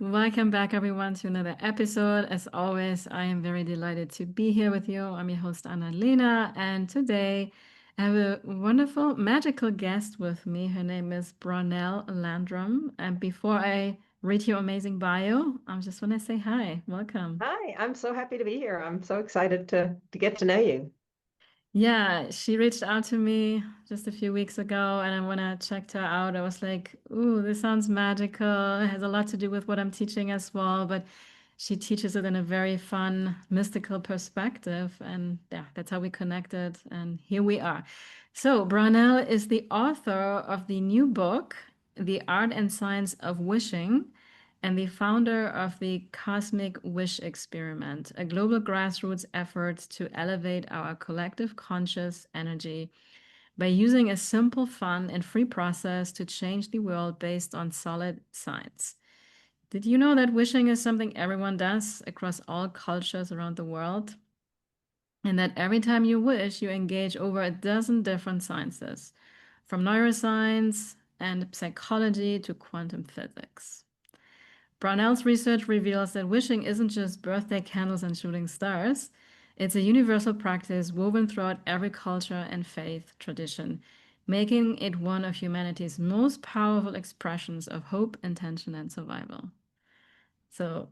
Welcome back, everyone, to another episode. As always, I am very delighted to be here with you. I'm your host, Annalena, and today I have a wonderful, magical guest with me. Her name is Brownell Landrum. And before I read your amazing bio, I just want to say hi. Welcome. Hi, I'm so happy to be here. I'm so excited to get to know you. Yeah, she reached out to me just a few weeks ago, and I when I checked her out, I was like, "Ooh, this sounds magical. It has a lot to do with what I'm teaching as well." But she teaches it in a very fun, mystical perspective, and yeah, that's how we connected. And here we are. So, Brownell is the author of the new book, The Art and Science of Wishing, and the founder of the Cosmic Wish Experiment, a global grassroots effort to elevate our collective conscious energy by using a simple, fun, and free process to change the world based on solid science. Did you know that wishing is something everyone does across all cultures around the world? And that every time you wish, you engage over a dozen different sciences, from neuroscience and psychology to quantum physics. Brownell's research reveals that wishing isn't just birthday candles and shooting stars. It's a universal practice woven throughout every culture and faith tradition, making it one of humanity's most powerful expressions of hope, intention, and survival. So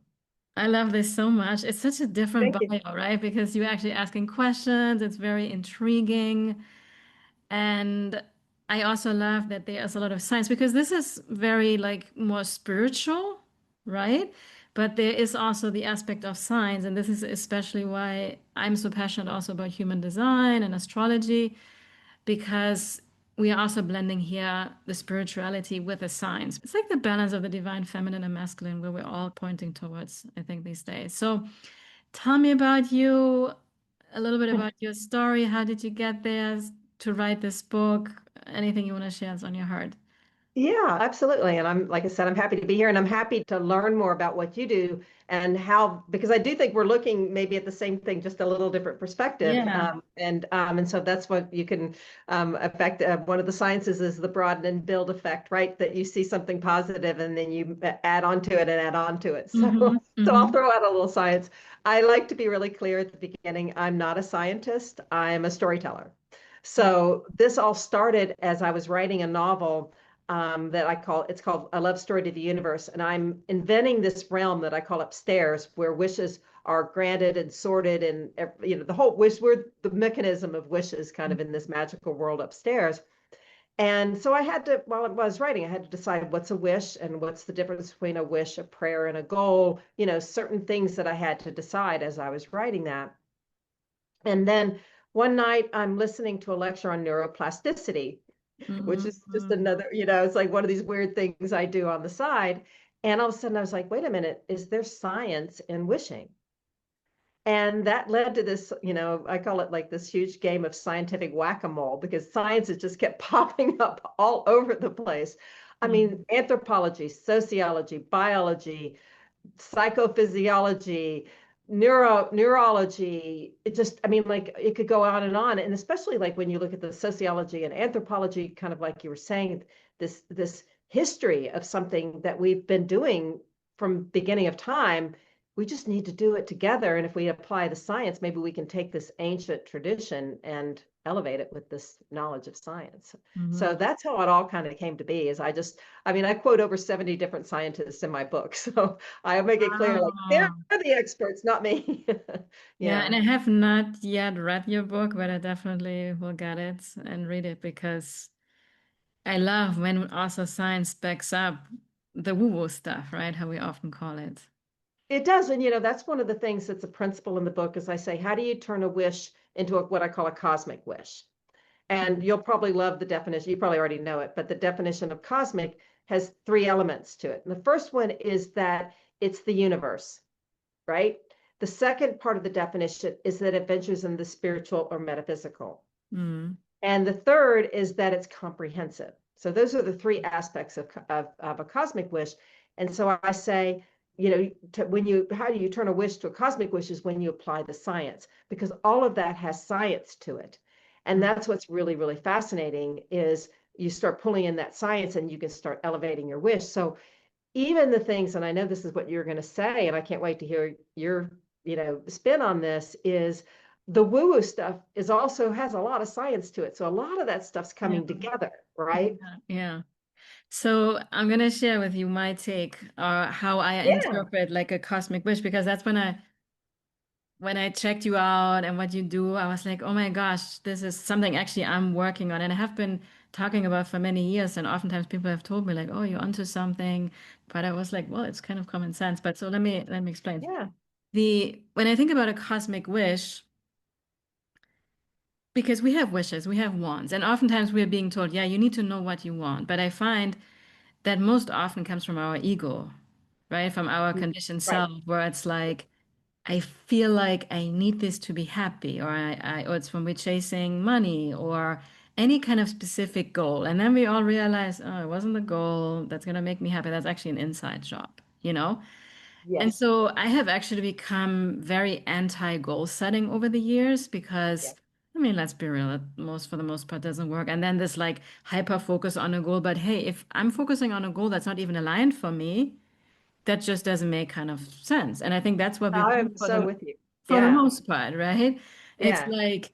I love this so much. It's such a different Thank you. bio, right? Because you're actually asking questions. It's very intriguing. And I also love that there's a lot of science because this is very like more spiritual, right? But there is also the aspect of science, and this is especially why I'm so passionate also about human design and astrology, because we are also blending here the spirituality with the science. It's like the balance of the divine feminine and masculine where we're all pointing towards, I think, these days. So tell me about you, a little bit about your story. How did you get there to write this book? Anything you want to share is on your heart. Yeah, absolutely. And like I said, I'm happy to be here and I'm happy to learn more about what you do and how, because I do think we're looking maybe at the same thing, just a little different perspective. Yeah. And so that's what you can affect. One of the sciences is the broaden and build effect, right? That you see something positive and then you add on to it and add on to it. So, Mm-hmm. so I'll Mm-hmm. throw out a little science. I like to be really clear at the beginning. I'm not a scientist. I'm a storyteller. So this all started as I was writing a novel that it's called A Love Story to the Universe. And I'm inventing this realm that I call upstairs, where wishes are granted and sorted and, the whole wish, we're the mechanism of wishes kind of in this magical world upstairs. And so I had to, while I was writing, I had to decide what's a wish and what's the difference between a wish, a prayer, and a goal, certain things that I had to decide as I was writing that. And then one night I'm listening to a lecture on neuroplasticity, which is just Mm-hmm. another, it's like one of these weird things I do on the side. And all of a sudden I was like, wait a minute, is there science in wishing? And that led to this, I call it like this huge game of scientific whack-a-mole because science has just kept popping up all over the place. I Mm-hmm. mean, anthropology, sociology, biology, psychophysiology, neurology. It just, I mean, like it could go on. And especially like when you look at the sociology and anthropology, kind of like you were saying, this history of something that we've been doing from beginning of time. We just need to do it together. And if we apply the science, maybe we can take this ancient tradition and elevate it with this knowledge of science. Mm-hmm. So that's how it all kind of came to be. I mean, I quote over 70 different scientists in my book. So I make it clear, like they're Wow. the experts, not me. Yeah, Yeah. and I have not yet read your book, but I definitely will get it and read it because I love when also science backs up the woo-woo stuff, right? How we often call it. It does. And, that's one of the things that's a principle in the book is I say, how do you turn a wish into what I call a cosmic wish? And you'll probably love the definition. You probably already know it, but the definition of cosmic has three elements to it. And the first one is that it's the universe, right? The second part of the definition is that it ventures in the spiritual or metaphysical. Mm. And the third is that it's comprehensive. So those are the three aspects of a cosmic wish. And so I say, how do you turn a wish to a cosmic wish is when you apply the science, because all of that has science to it. And that's what's really, really fascinating is you start pulling in that science and you can start elevating your wish. So even the things, and I know this is what you're going to say, and I can't wait to hear your, spin on this, is the woo-woo stuff is also has a lot of science to it. So a lot of that stuff's Yeah. coming together, Yeah. right? Yeah. So I'm gonna share with you my take, how I Yeah, interpret like a cosmic wish, because that's when I checked you out and what you do, I was like, oh my gosh, this is something actually I'm working on and I have been talking about for many years. And oftentimes people have told me like, oh, you're onto something. But I was like, well, it's kind of common sense. But so let me explain. yeah, The When I think about a cosmic wish, because we have wishes, we have wants, and oftentimes we're being told, yeah, you need to know what you want. But I find that most often comes from our ego, right? From our conditioned right. self, where it's like, I feel like I need this to be happy, or or it's when we're chasing money or any kind of specific goal. And then we all realize, oh, it wasn't the goal that's gonna make me happy. That's actually an inside job, you know? And Yes, so I have actually become very anti-goal setting over the years because, yes. I mean, let's be real, for the most part doesn't work. And then this like hyper focus on a goal. But hey, if I'm focusing on a goal that's not even aligned for me, that just doesn't make kind of sense. And I think that's what we do I'm so with you. for the Yeah, most part, right? It's yeah, like,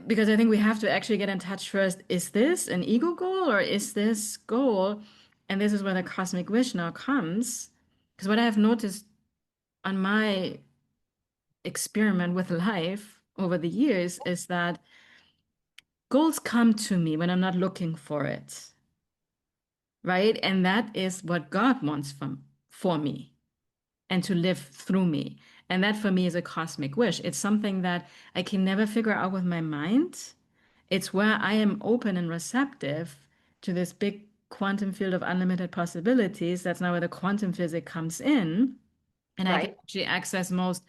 because I think we have to actually get in touch first. Is this an ego goal or is this goal? And this is where the cosmic wish now comes. Because what I have noticed on my experiment with life over the years is that goals come to me when I'm not looking for it, right? And that is what God wants for me and to live through me. And that for me is a cosmic wish. It's something that I can never figure out with my mind. It's where I am open and receptive to this big quantum field of unlimited possibilities. That's now where the quantum physics comes in. And I can right. actually access most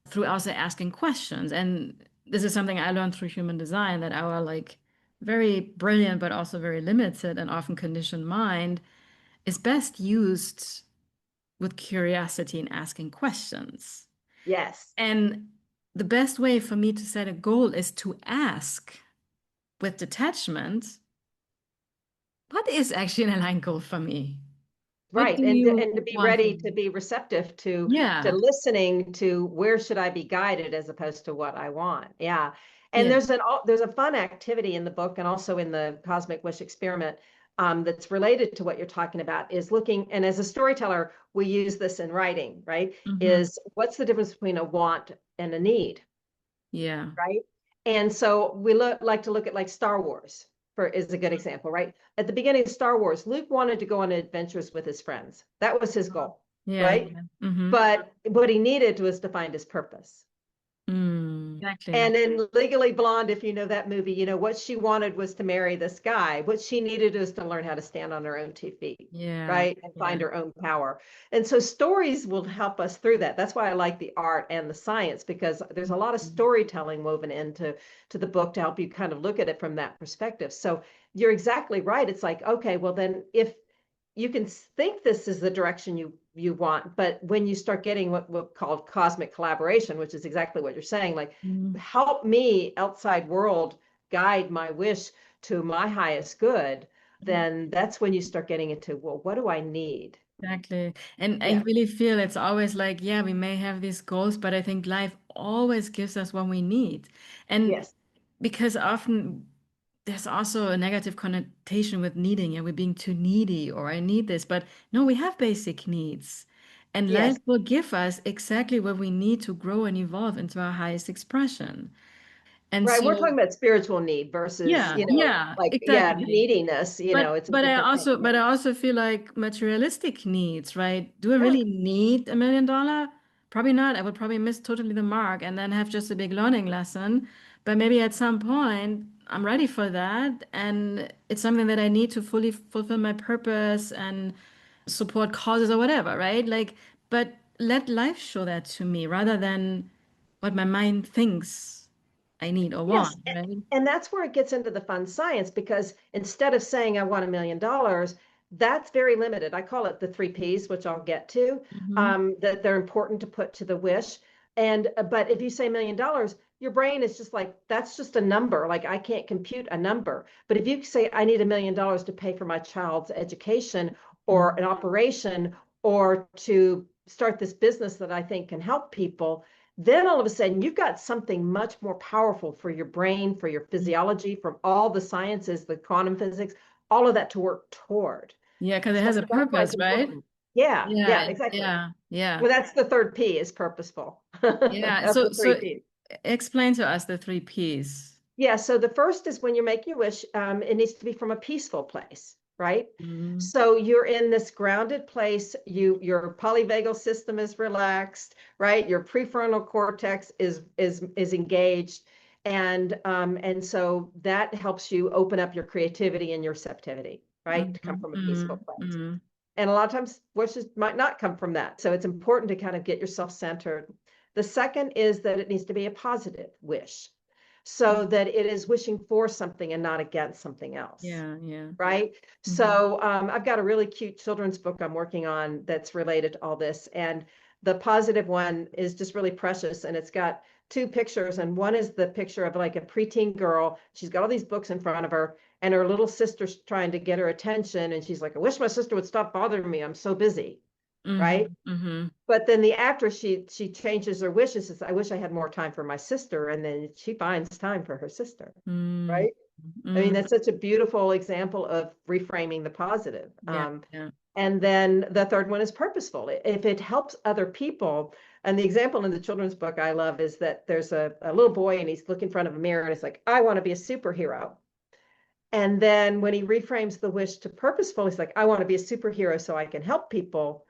through also asking questions. And this is something I learned through human design, that our like very brilliant but also very limited and often conditioned mind is best used with curiosity and asking questions. Yes, And the best way for me to set a goal is to ask with detachment, what is actually an aligned goal for me? What right. do And you to be want ready from to me? be receptive to Yeah. listening to where should I be guided as opposed to what I want. Yeah. And Yeah. there's a fun activity in the book and also in the Cosmic Wish experiment, that's related to what you're talking about, is looking, and as a storyteller, we use this in writing, right? Hmm. Is what's the difference between a want and a need? Yeah. Right? And so we like to look at like Star Wars for is a good example, right? At the beginning of Star Wars, Luke wanted to go on adventures with his friends. That was his goal, Yeah. right? Yeah. Hmm. But what he needed was to find his purpose. Exactly. And in Legally Blonde, if you know that movie, what she wanted was to marry this guy. What she needed was to learn how to stand on her own 2 feet, Yeah. right? And Yeah. find her own power. And so stories will help us through that. That's why I like the art and the science, because there's a lot of Mhm. storytelling woven into the book to help you kind of look at it from that perspective. So you're exactly right. It's like, okay, well then if you can think this is the direction you want, but when you start getting what called cosmic collaboration, which is exactly what you're saying, like Mhm. help me outside world guide my wish to my highest good, then that's when you start getting into, well, what do I need? Exactly. And I Yeah. really feel it's always like, yeah, we may have these goals, but I think life always gives us what we need. And Yes. because often there's also a negative connotation with needing, yeah, we're being too needy or I need this. But no, we have basic needs. And life Yes. will give us exactly what we need to grow and evolve into our highest expression. And Right. We're so talking about spiritual need versus, yeah, yeah, like, yeah, exactly. neediness, it's a But I different thing. also Yeah. but I also feel like materialistic needs, right? Do I Yeah. really need $1 million? Probably not. I would probably miss totally the mark and then have just a big learning lesson. But maybe at some point I'm ready for that, and it's something that I need to fully fulfill my purpose and support causes or whatever, right? Like, but let life show that to me rather than what my mind thinks I need or Yes, want, right? and that's where it gets into the fun science, because instead of saying I want $1 million, that's very limited. I call it the 3 Ps, which I'll get to, Hmm. that they're important to put to the wish. And but if you say $1 million, your brain is just like, that's just a number. Like I can't compute a number. But if you say I need $1 million to pay for my child's education, or an operation or to start this business that I think can help people, then all of a sudden you've got something much more powerful for your brain, for your Mm. physiology, from all the sciences, the quantum physics, all of that to work toward. Yeah, because it So has a that's why it's purpose, right? important. Yeah, yeah, Yeah, exactly. yeah, yeah, Well, that's the third P is purposeful. yeah. Of the three So P's. explain to us the three P's. Yeah, so the first is when you're making a wish, it needs to be from a peaceful place, right? Mm, So you're in this grounded place, your polyvagal system is relaxed, right? Your prefrontal cortex is engaged, and so that helps you open up your creativity and your receptivity, right? To come mm, from a peaceful mm, place. mm. And a lot of times wishes might not come from that. So it's important to kind of get yourself centered. The second is that it needs to be a positive wish so that it is wishing for something and not against something else. Yeah, yeah. Right. Hmm. So I've got a really cute children's book I'm working on that's related to all this. And the positive one is just really precious. And it's got two pictures. And one is the picture of like a preteen girl. She's got all these books in front of her, and her little sister's trying to get her attention. And she's like, I wish my sister would stop bothering me. I'm so busy. Hmm. Right. Hmm. But then the actress, she changes her wishes. Says, I wish I had more time for my sister. And then she finds time for her sister. Mm, Right. I mean, mm. that's such a beautiful example of reframing the positive. Yeah, yeah. And then the third one is purposeful. If it helps other people, and the example in the children's book I love is that there's a little boy and he's looking in front of a mirror and it's like, I want to be a superhero. And then when he reframes the wish to purposeful, he's like, I want to be a superhero so I can help people.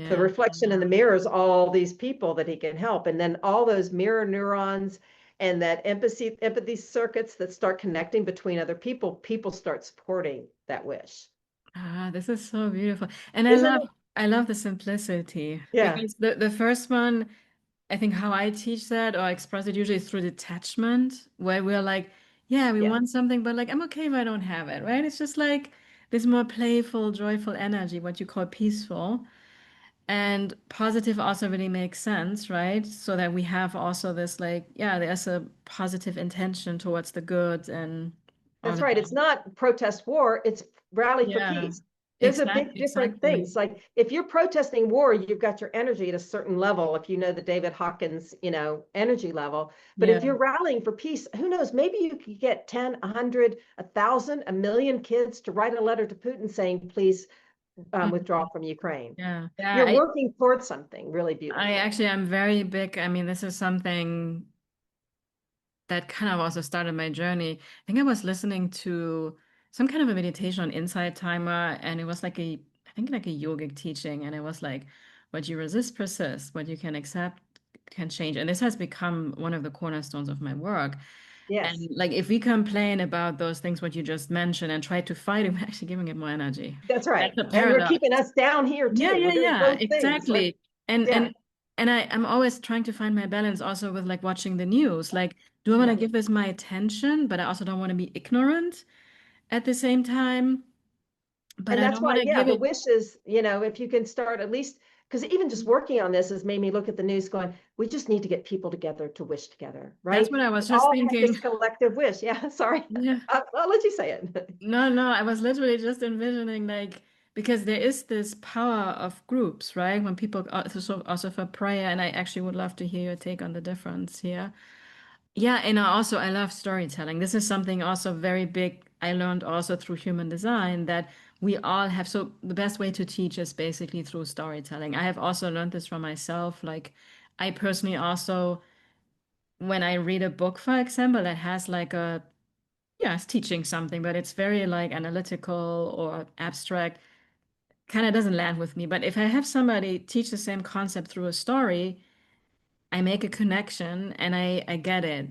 The Yeah. reflection in the mirror is all these people that he can help. And then all those mirror neurons and that empathy circuits that start connecting between other people, people start supporting that wish. Ah, this is so beautiful. And Isn't it? I love the simplicity Yeah. because the first one, I think how I teach that or express it usually is through detachment, where we're like, yeah, we Yes. want something, but like I'm okay if I don't have it, right? It's just like this more playful, joyful energy, what you call peaceful. And positive also really makes sense, right? So that we have also this like, yeah, there's a positive intention towards the good and all That's of right. It's that. not protest war, it's rally for Yeah, peace. There's a big different exactly. things. Like if you're protesting war, you've got your energy at a certain level, if you know the David Hawkins, energy level. But if Yeah. you're rallying for peace, who knows, maybe you could get 10, 100, 1,000, a million kids to write a letter to Putin saying, please withdraw Mhm. from Ukraine. Yeah. Yeah. You're working towards something really I beautiful. actually am very big. I mean, this is something that kind of also started my journey. I think I was listening to some kind of a meditation on Insight Timer, and it was like I think like a yogic teaching, and it was like, what you resist persists, what you can accept can change. And this has become one of the cornerstones of my work. And Yes, like, if we complain about those things, what you just mentioned, and try to fight it, we're actually giving it more energy. that's right. That's a And we're paradox. keeping us down here Yeah, too. yeah, We're doing yeah, both things. Let's, exactly. And yeah, and and I'm always trying to find my balance also with like watching the news. Like, do I want to yeah. give this my attention, but I also don't want to be ignorant at the same time, but And I that's don't want why, to yeah, give the it. wish is, if you can start at least, because even just working on this has made me look at the news going, we just need to get people together to wish together, That's right? what I We was just all have this thinking. collective wish. Yeah, sorry. Yeah. I'll let you say it. No, no, I was literally just envisioning like because there is this power of groups, right? When people also for prayer, and I actually would love to hear your take on the difference here. Yeah, and I love storytelling. This is something also very big I learned also through human design that we all have. So the best way to teach is basically through storytelling. I have also learned this from myself. Like I personally also, when I read a book, for example, that has like a, yeah, it's teaching something, but it's very like analytical or abstract, kind of doesn't land with me. But if I have somebody teach the same concept through a story, I make a connection and I get it.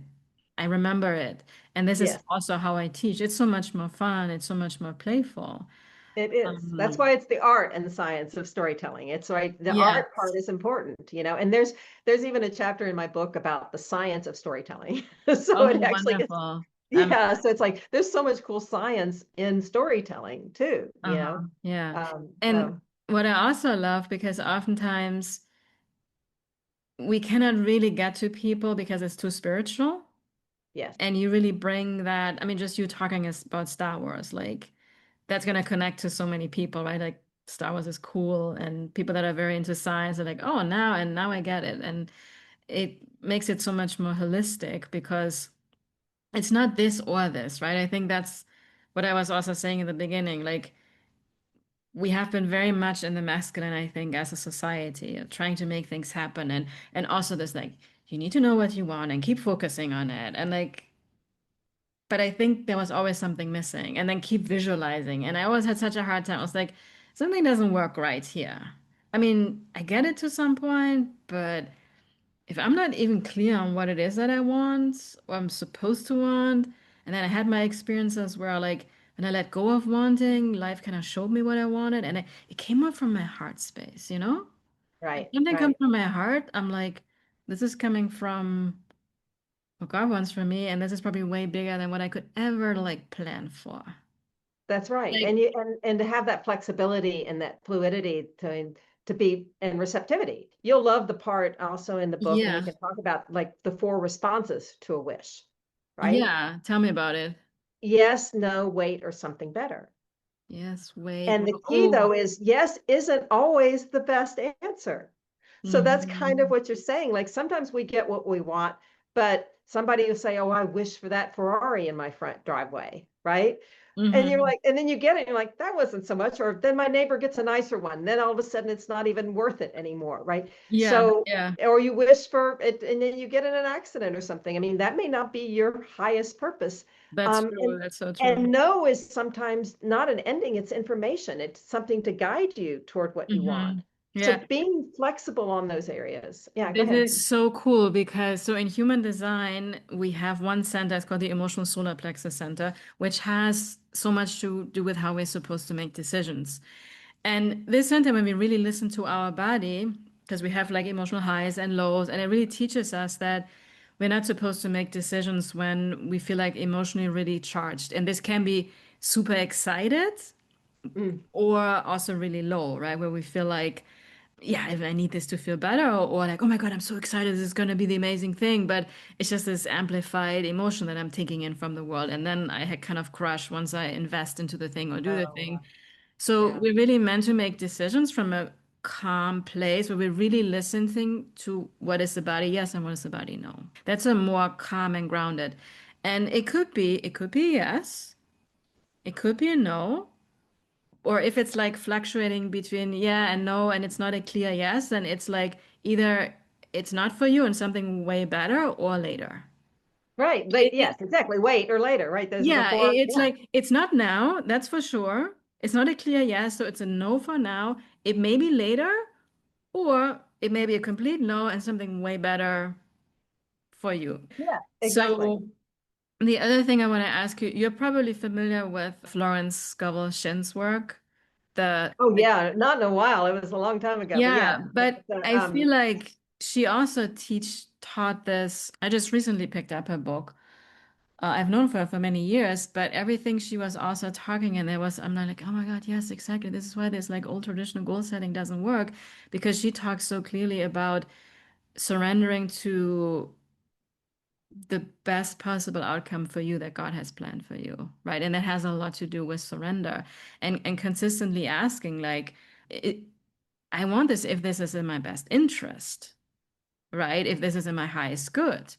I remember it. And this is Yes, also how I teach. It's so much more fun. It's so much more playful. it is. That's why it's the art and the science of storytelling. It's right. The art part Yes. is important, and there's even a chapter in my book about the science of storytelling. So Oh, it actually is. wonderful. Yeah, so it's like there's so much cool science in storytelling too, Yeah. And So what I also love, because oftentimes we cannot really get to people because it's too spiritual. yes, And you really bring that. I mean, just you talking about Star Wars, like that's gonna connect to so many people, right? Like Star Wars is cool, and people that are very into science are like, oh, now I get it. And it makes it so much more holistic because it's not this or this, right? I think that's what I was also saying in the beginning. Like, we have been very much in the masculine, I think, as a society, of trying to make things happen. And also this like, you need to know what you want and keep focusing on it. And like, but I think there was always something missing. And then keep visualizing. And I always had such a hard time. I was like, something doesn't work right here. I mean, I get it to some point, but if I'm not even clear on what it is that I want or I'm supposed to want, and then I had my experiences where like when I let go of wanting, life kind of showed me what I wanted, and it came up from my heart space, you know? Like Right, something comes right. from my heart, I'm like, this is coming from what God wants for me, and this is probably way bigger than what I could ever like plan for. That's right. Like, And to have that flexibility and that fluidity to be and receptivity. You'll love the part also in the book when you yeah, can talk about like the four responses to a wish, right? yeah, tell me about it. Yes, no, wait, or something better. Yes, wait, And no, the key oh, though is yes isn't always the best answer. So that's kind of hmm, what you're saying. Like sometimes we get what we want, but somebody will say, "Oh, I wish for that Ferrari in my front driveway," right? And you're hmm, like, and then you get it, and you're like, that wasn't so much. Or then my neighbor gets a nicer one. Then all of a sudden it's not even worth it anymore, right? yeah, So, yeah, or you wish for it, and then you get in an accident or something. I mean, that may not be your highest purpose. that's Um, true. and That's so true. and no is sometimes not an ending, it's information. It's something to guide you toward what you want. So Yeah, being flexible on those areas. Yeah, go this ahead. is so cool because so in human design, we have one center, it's called the emotional solar plexus center, which has so much to do with how we're supposed to make decisions. And this center, when we really listen to our body, because we have like emotional highs and lows, and it really teaches us that we're not supposed to make decisions when we feel like emotionally really charged. And this can be super excited Mm. or also really low, right? Where we feel like, yeah, if I need this to feel better, or like, oh my God, I'm so excited, this is going to be the amazing thing. But it's just this amplified emotion that I'm taking in from the world. And then I had kind of crash once I invest into the thing or do the Oh, thing. wow. So Yeah. we're really meant to make decisions from a calm place where we're really listening to what is the body yes and what is the body no. That's a more calm and grounded. And it could be yes, it could be a no. Or if it's like fluctuating between yeah and no, and it's not a clear yes, then it's like either it's not for you and something way better or later. Right. It, Yes, exactly. Wait or later, right? Those are the yeah, four. it's Yeah. like it's not now, that's for sure. It's not a clear yes, so it's a no for now. It may be later, or it may be a complete no and something way better for you. Yeah, exactly. So the other thing I want to ask you, you're probably familiar with Florence Scovel Shin's work. The Oh yeah, not in a while. It was a long time ago, but yeah. Yeah, but The, I feel like she also taught this. I just recently picked up her book. I've known her for many years, but everything she was also talking, and there was, I'm not like, oh my God, yes, exactly. This is why this like old traditional goal setting doesn't work because she talks so clearly about surrendering to the best possible outcome for you that God has planned for you, right? And that has a lot to do with surrender and consistently asking, like, it, I want this if this is in my best interest, right? If this is in my highest good.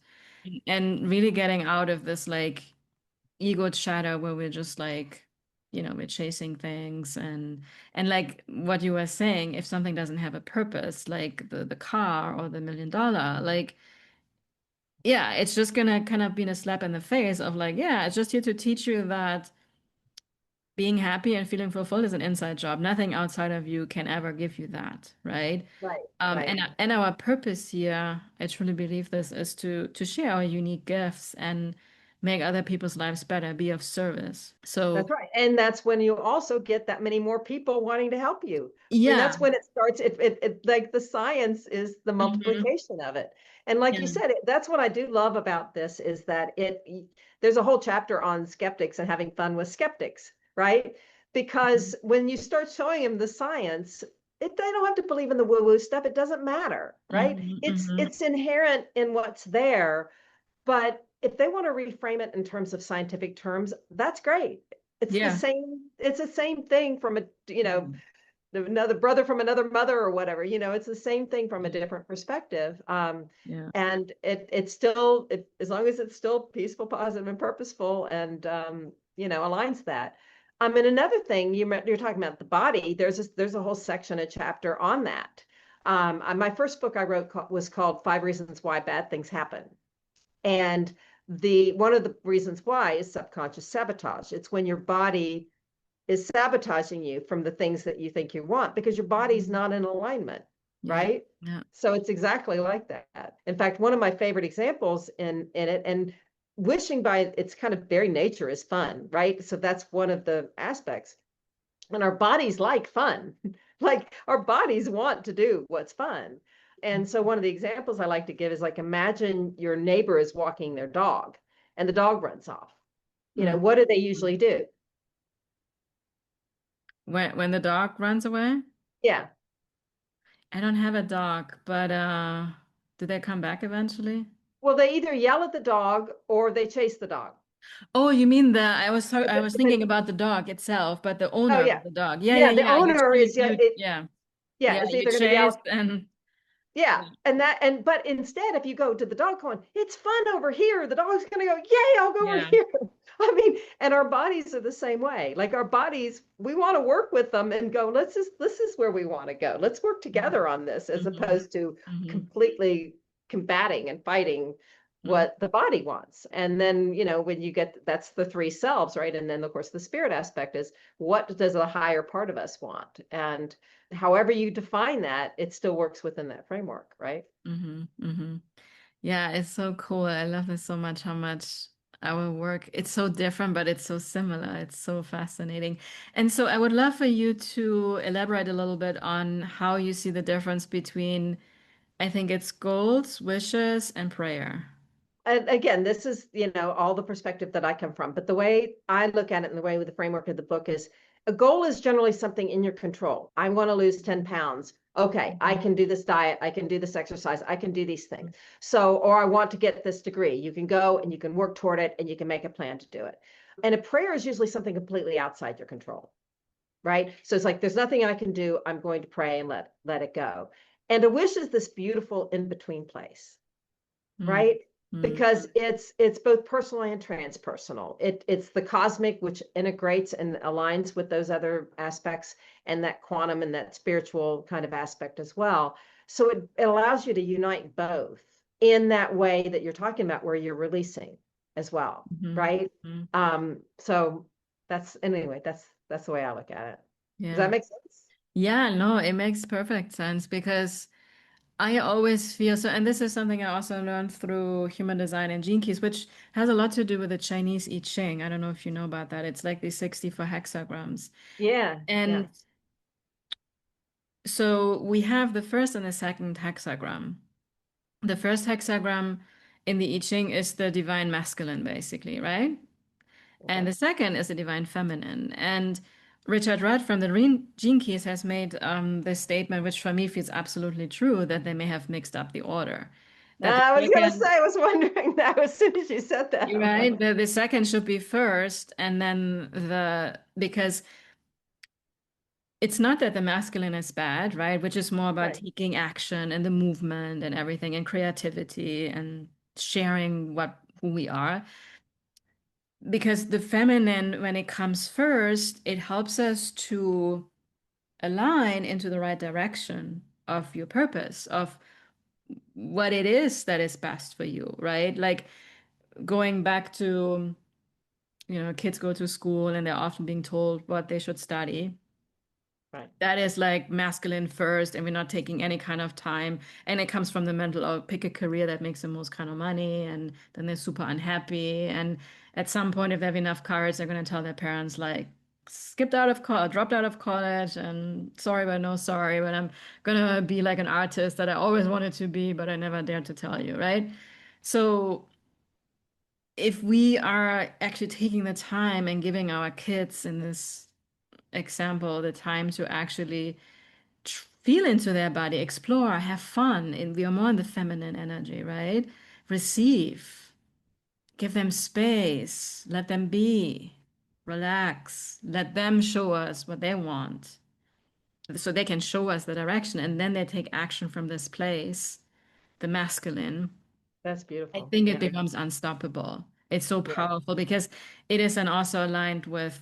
And really getting out of this like ego chatter where we're just like, we're chasing things and like what you were saying, if something doesn't have a purpose, like the car or the $1 million, like yeah, it's just gonna kind of be a slap in the face of like, yeah, it's just here to teach you that being happy and feeling fulfilled is an inside job. Nothing outside of you can ever give you that, right? right, Um, right. and and our purpose here, I truly believe this, is to share our unique gifts and make other people's lives better, be of service. So That's right. And that's when you also get that many more people wanting to help you. I mean, that's yeah, when it starts. It like the science is the hmm, multiplication of it. And like you yeah, said, that's what I do love about this is that there's a whole chapter on skeptics and having fun with skeptics, right? Because when you start showing them the science, they don't have to believe in the woo-woo stuff. It doesn't matter, right? hmm, It's hmm, it's inherent in what's there. But if they want to reframe it in terms of scientific terms, that's great. It's the yeah, same, it's the same thing from a, another brother from another mother or whatever. It's the same thing from a Yeah. different perspective. Yeah. And it's still, as long as it's still peaceful, positive, and purposeful, and aligns that. And another thing you're talking about the body. There's a whole section, a chapter on that. My first book I wrote was called Five Reasons Why Bad Things Happen, and the one of the reasons why is subconscious sabotage. It's when your body is sabotaging you from the things that you think you want because your body's Mhm. not in alignment, Yeah. right? Yeah. So it's exactly like that. In fact, one of my favorite examples in it, and wishing by its kind of very nature is fun, right? So that's one of the aspects. And our bodies like fun. Like our bodies want to do what's fun. And so one of the examples I like to give is like, imagine your neighbor is walking their dog and the dog runs off. Mhm. What do they usually do? When the dog runs away? Yeah. I don't have a dog, but do they come back eventually? Well, they either yell at the dog or they chase the dog. Oh, you mean I was If thinking it- about the dog itself, but the oh owner of yeah, the dog. Yeah, yeah, yeah. The yeah. owner is, yeah, Yeah, it's you either going to chase yell. and Yeah, yeah. but instead, if you go to the dog going, it's fun over here, the dog's going to go, yay, I'll go over Yeah. here. I mean, and our bodies are the same way. Like our bodies, we want to work with them and go, this is where we want to go. Let's work together on this, as Mm-hmm. opposed to Mm-hmm. completely combating and fighting Mm-hmm. what the body wants. And then, when you get, that's the three selves, right? And then of course the spirit aspect is, what does the higher part of us want? And however you define that, it still works within that framework, right? Mm-hmm. Mm-hmm. Yeah, it's so cool. I love this so much, how much our work, it's so different, but it's so similar. It's so fascinating. And so I would love for you to elaborate a little bit on how you see the difference between, I think it's goals, wishes, and prayer. And again, this is, all the perspective that I come from. But the way I look at it and the way with the framework of the book is, a goal is generally something in your control. I want to lose 10 pounds. Okay, I Mhm. can do this diet. I can do this exercise. I can do these things. So, or I want to get this degree. You can go and you can work toward it and you can make a plan to do it. And a prayer is usually something completely outside your control, right? So it's like, there's nothing I can do. I'm going to pray and let it go. And a wish is this beautiful in between place, Mm, right? mm, Because it's both personal and transpersonal. It's the cosmic, which integrates and aligns with those other aspects, and that quantum and that spiritual kind of aspect as well. So it allows you to unite both in that way that you're talking about, where you're releasing as well, mhm, right? mm. So that's the way I look at it. Does that Yeah. make sense? Yeah, no, it makes perfect sense because I always feel so, and this is something I also learned through human design and gene keys, which has a lot to do with the Chinese I Ching. I don't know if you know about that. It's like the 64 hexagrams. Yeah, yeah. And so we have the first and the second hexagram. The first hexagram in the I Ching is the divine masculine, basically, right? And Okay. the second is the divine feminine. And Richard Rudd from the Gene Keys has made this statement, which for me feels absolutely true, that they may have mixed up the order. That the I was gonna say, second, I was wondering that as soon as you said that. I'm right, like, the second should be first, and then because it's not that the masculine is bad, right? Which is more about right. taking action and the movement and everything and creativity and sharing who we are. Because the feminine, when it comes first, it helps us to align into the right direction of your purpose, of what it is that is best for you, right? Like going back to, kids go to school and they're often being told what they should study. Right. That is like masculine first, and we're not taking any kind of time. And it comes from the mental, oh, pick a career that makes the most kind of money, and then they're super unhappy. And at some point, if they have enough courage, they're going to tell their parents, like, skipped out of college, dropped out of college, and sorry, but no sorry, but I'm gonna be like an artist that I always wanted to be, but I never dared to tell you, right? So if we are actually taking the time and giving our kids in this example the time to actually feel into their body, explore, have fun, and we are more in the feminine energy, right? Receive, give them space, let them be, relax, let them show us what they want. so they can show us the direction, and then they take action from this place, the masculine. That's I beautiful. think it Yeah. becomes unstoppable. It's so Yeah. powerful because it is and also aligned with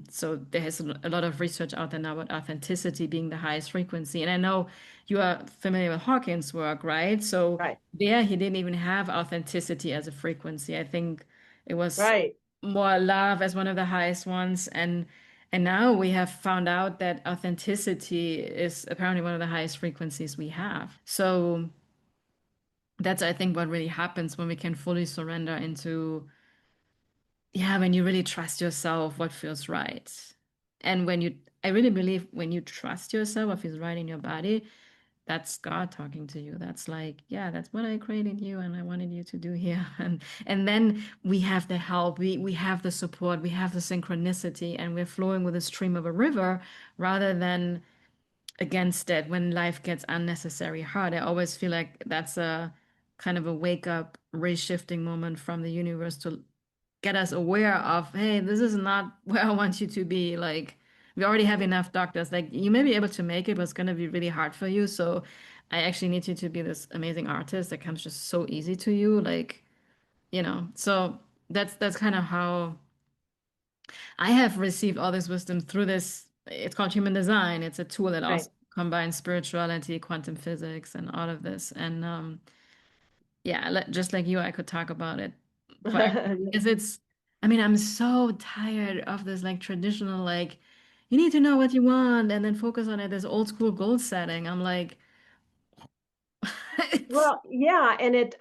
so there's a lot of research out there now about authenticity being the highest frequency. And I know you are familiar with Hawkins' work, right? So Right. there he didn't even have authenticity as a frequency. I think it was Right. more love as one of the highest ones. And now we have found out that authenticity is apparently one of the highest frequencies we have. So that's, I think, what really happens when we can fully surrender into, yeah, when you really trust yourself, what feels right. And when you, I really believe when you trust yourself, what feels right in your body, that's God talking to you. That's like, yeah, that's what I created you and I wanted you to do here. And then we have the help, we have the support, we have the synchronicity, and we're flowing with a stream of a river rather than against it when life gets unnecessary hard. I always feel like that's a kind of a wake up, reshifting moment from the universe to get us aware of, hey, this is not where I want you to be. Like, we already have enough doctors. Like, you may be able to make it, but it's going to be really hard for you. So, I actually need you to be this amazing artist that comes just so easy to you. Like, so that's kind of how I have received all this wisdom through this. It's called human design. It's a tool that Right. also combines spirituality, quantum physics, and all of this. And yeah, just like you, I could talk about it forever because it's, I mean, I'm so tired of this like traditional, like, you need to know what you want and then focus on it, this old school goal setting. I'm like, it's, Well, yeah, and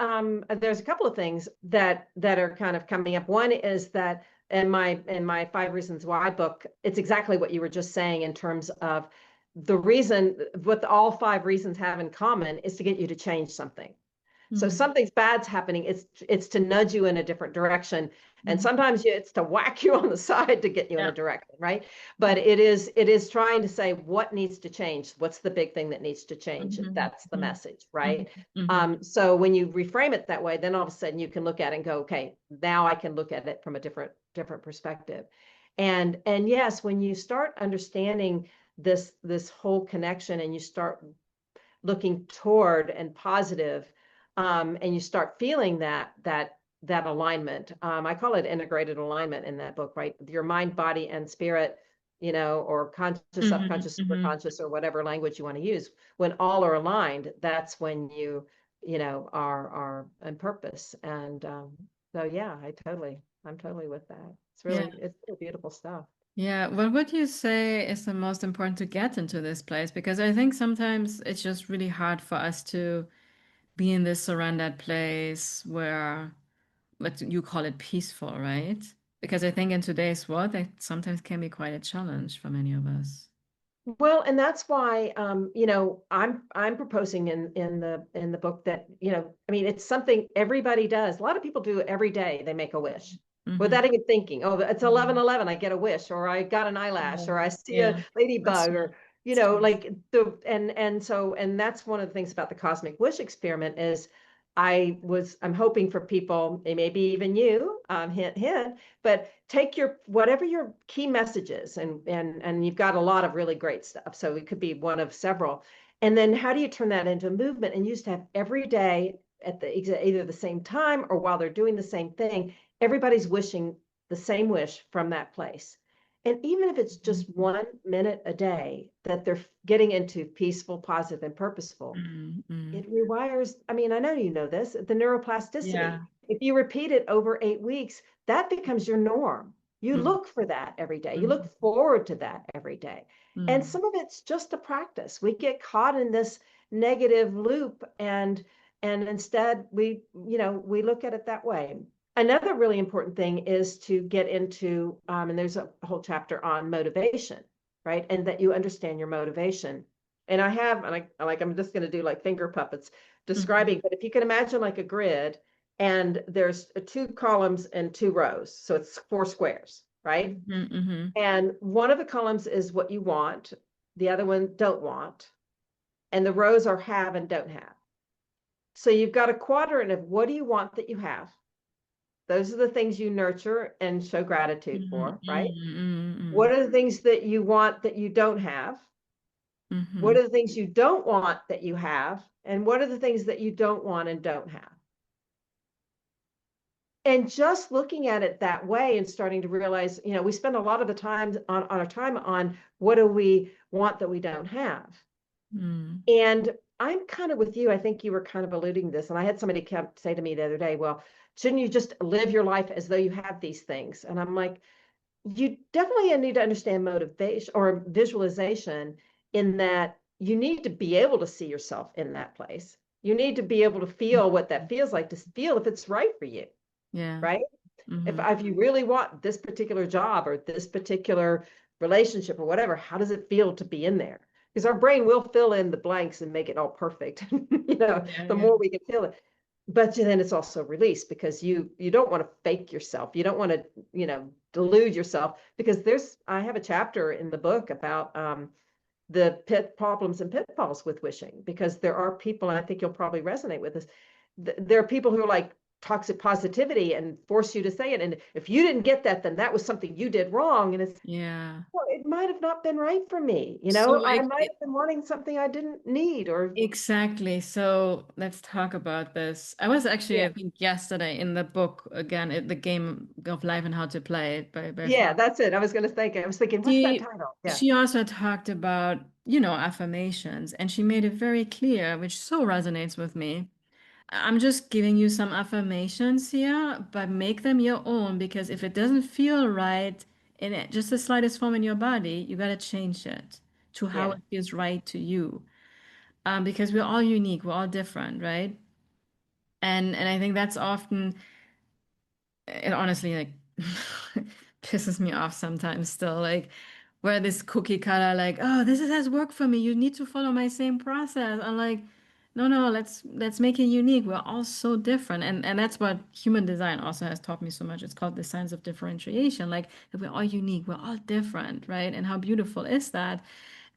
there's a couple of things that are kind of coming up. One is that in my 5 Reasons Why book, it's exactly what you were just saying in terms of the reason what all 5 reasons have in common is to get you to change something. So mm, something's bad's happening. It's to nudge you in a different direction. And mhm, sometimes it's to whack you on the side to get you in a yeah, direction, right? But it is trying to say what needs to change. What's the big thing that needs to change? mhm, That's the mhm, message, mhm, right? mhm. So when you reframe it that way, then all of a sudden you can look at it and go, okay, now I can look at it from a different perspective. And yes, when you start understanding this whole connection and you start looking toward and positive, and you start feeling that alignment. I call it integrated alignment in that book, right? Your mind, body, and spirit, or conscious, Mhm, subconscious, mhm. superconscious, or whatever language you want to use. When all are aligned, that's when are in purpose. And so yeah, I'm totally with that. Yeah. It's really beautiful stuff. Yeah. What would you say is the most important to get into this place? Because I think sometimes it's just really hard for us to be in this surrendered place where, what you call it, peaceful, right? Because I think in today's world, that sometimes can be quite a challenge for many of us. Well, and that's why I'm proposing in the book that, I mean, it's something everybody does. A lot of people do it every day. They make a wish Hmm. without even thinking, oh, it's Hmm. 11:11, I get a wish, or I got an eyelash, Yeah. or I see a Yeah. That's ladybug, true. or It's true. like and that's one of the things about the cosmic wish experiment is I'm hoping for people, and maybe even you, hint, hint, but take your whatever your key messages, and you've got a lot of really great stuff, so it could be one of several, and then how do you turn that into a movement and use to have every day at either the same time or while they're doing the same thing, everybody's wishing the same wish from that place. And even if it's just Mhm. 1 minute a day that they're getting into peaceful, positive, and purposeful, Mm-hmm. it rewires. I mean, I know you know this, the neuroplasticity. Yeah. If you repeat it over 8 weeks, that becomes your norm. You Mm-hmm. look for that every day. You look Mm-hmm. forward to that every day. And some of it's just a practice. We get caught in this negative loop, and instead we look at it that way. Another really important thing is to get into, and there's a whole chapter on motivation, right? And that you understand your motivation. And I'm just going to do like finger puppets Mm-hmm. describing, but if you can imagine like a grid, and there's 2 columns and 2 rows, so it's 4 squares, right? Mm-hmm. And one of the columns is what you want, the other one don't want, and the rows are have and don't have. So you've got a quadrant of what do you want that you have. Those are the things you nurture and show gratitude Mm-hmm. for, right? Mm-hmm. What are the things that you want that you don't have? What Mm-hmm. are the things you don't want that you have? And what are the things that you don't want and don't have? And just looking at it that way and starting to realize, we spend a lot of the time on our time on what do we want that we don't have. Mm. And I'm kind of with you. I think you were kind of alluding to this. And I had somebody kept say to me the other day, well, shouldn't you just live your life as though you have these things? And I'm like, you definitely need to understand motivation or visualization in that you need to be able to see yourself in that place. You need to be able to feel what that feels like, to feel if it's right for you, Yeah. right? Mm-hmm. If you really want this particular job or this particular relationship or whatever, how does it feel to be in there? Because our brain will fill in the blanks and make it all perfect, Yeah, the yeah. more we can feel it. But then it's also release because you don't want to fake yourself. You don't want to, delude yourself because I have a chapter in the book about the problems and pitfalls with wishing, because there are people, and I think you'll probably resonate with this. There are people who are like toxic positivity and force you to say it. And if you didn't get that, then that was something you did wrong. And it's, Yeah. well, it might have not been right for me. So I like might have been wanting something I didn't need or, exactly. So let's talk about this. I was actually, yeah, I think, yesterday in the book again, The Game of Life and How to Play It by yeah, Far. that's it. I was thinking, what's that She title? Yeah. she also talked about, affirmations, and she made it very clear, which so resonates with me. I'm just giving you some affirmations here, but make them your own because if it doesn't feel right in just the slightest form in your body, you got to change it to how Yeah. it feels right to you. Because we're all unique, we're all different, right? And I think that's often, it honestly like pisses me off sometimes still, like where this cookie cutter, like, oh, has worked for me. You need to follow my same process. I'm like, no, let's make it unique. We're all so different. And that's what human design also has taught me so much. It's called the science of differentiation. Like that we're all unique, we're all different, right? And how beautiful is that?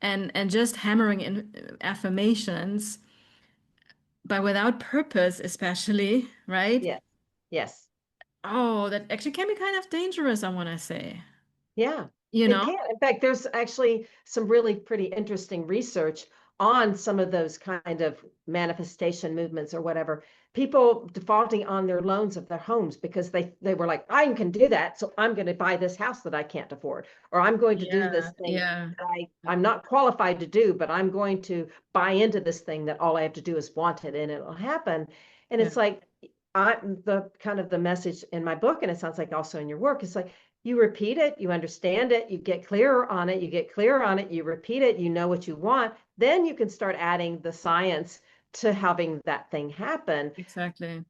And just hammering in affirmations, but without purpose, especially, right? Yes. Yes. Oh, that actually can be kind of dangerous, I want to say. Yeah, You it know? can. In fact, there's actually some really pretty interesting research on some of those kind of manifestation movements or whatever. People defaulting on their loans of their homes because they were like, I can do that, so I'm going to buy this house that I can't afford, or I'm going to do this Yeah, thing yeah, that I'm not qualified to do, but I'm going to buy into this thing that all I have to do is want it and it'll happen. And yeah, it's like the kind of the message in my book, and it sounds like also in your work, it's like you repeat it, you understand it, you get clearer on it, you get clearer on it, you repeat it, you know what you want, then you can start adding the science to having that thing happen. exactly.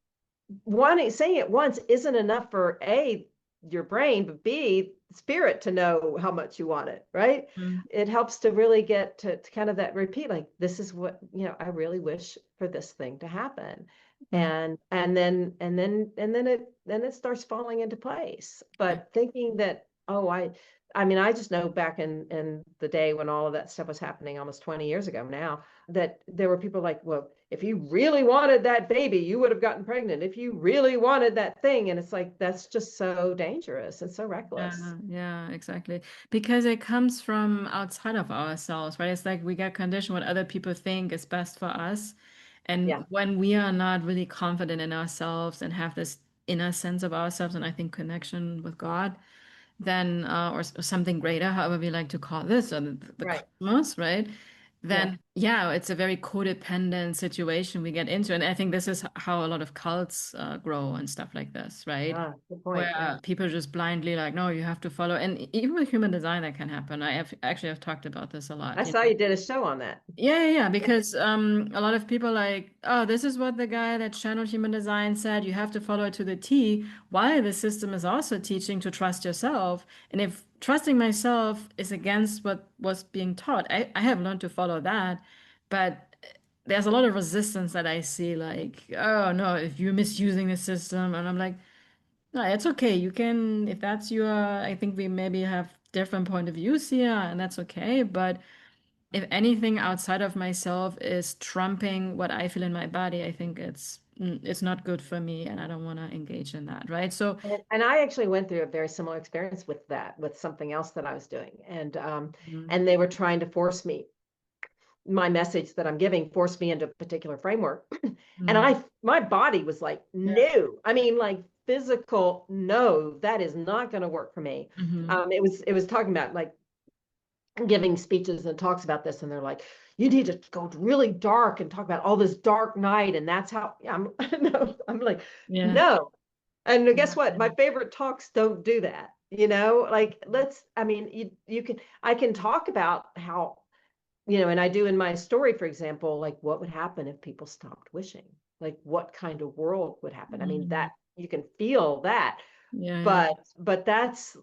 One saying it once isn't enough for A, your brain, but B, spirit to know how much you want it, right? Mm, It helps to really get to kind of that repeat, like this is what, I really wish for this thing to happen. mm, And then it starts falling into place. But thinking that, oh, I mean, I just know back in the day when all of that stuff was happening almost 20 years ago now, that there were people like, well, if you really wanted that baby, you would have gotten pregnant. If you really wanted that thing. And it's like, that's just so dangerous and so reckless. yeah, yeah, exactly. Because it comes from outside of ourselves, right? It's like we get conditioned what other people think is best for us. Yeah. And when we are not really confident in ourselves and have this inner sense of ourselves, and I think connection with God, then or something greater, however we like to call this, or the Right. cosmos, right? Yeah. Then yeah, it's a very codependent situation we get into, and I think this is how a lot of cults grow and stuff like this, right? Ah, good point. Yeah. Where people just blindly like, no, you have to follow, and even with human design, that can happen. I've talked about this a I lot, saw you did a show on that. yeah, because a lot of people like, oh, this is what the guy that channeled human design said, you have to follow it to the T, while the system is also teaching to trust yourself. And if trusting myself is against what was being taught, I have learned to follow that. But there's a lot of resistance that I see, like, oh no, if you're misusing the system, and I'm like, no, it's okay. You can, if that's your, I think we maybe have different point of views here, and that's okay. But if anything outside of myself is trumping what I feel in my body, I think it's not good for me and I don't want to engage in that, right? So, And I actually went through a very similar experience with that, with something else that I was doing. mm, And they were trying to force me my message that I'm giving forced me into a particular framework. And Mm. my body was like, Yeah. no, I mean, like physical, no, that is not going to work for me. Hmm. It was talking about like giving speeches and talks about this, and they're like, you need to go really dark and talk about all this dark night, and that's how. Yeah, I'm no, I'm like, Yeah. no. And Yeah. guess what? My favorite talks don't do that. Like let's. I mean, you can. I can talk about how and I do in my story, for example, like what would happen if people stopped wishing? Like what kind of world would happen? I mean, Mhm. that you can feel that, Yeah, yeah. but that's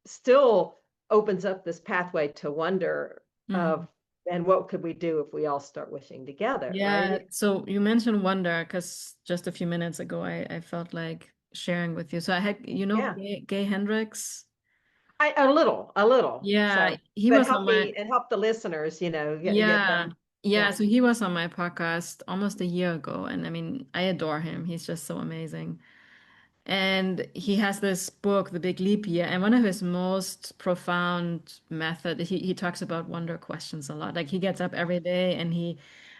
still opens up this pathway to wonder Mhm. of and what could we do if we all start wishing together, Yeah. right? So you mentioned wonder because just a few minutes ago I felt like sharing with you. So I had, Yeah. Gay Hendricks. A little. Yeah, So, he but was help on my me and help the listeners, get yeah. them. Yeah, Yeah. so he was on my podcast almost a year ago. And I mean, I adore him. He's just so amazing. And he has this book, The Big Leap Year, and one of his most profound method, he talks about wonder questions a lot. Like he gets up every day and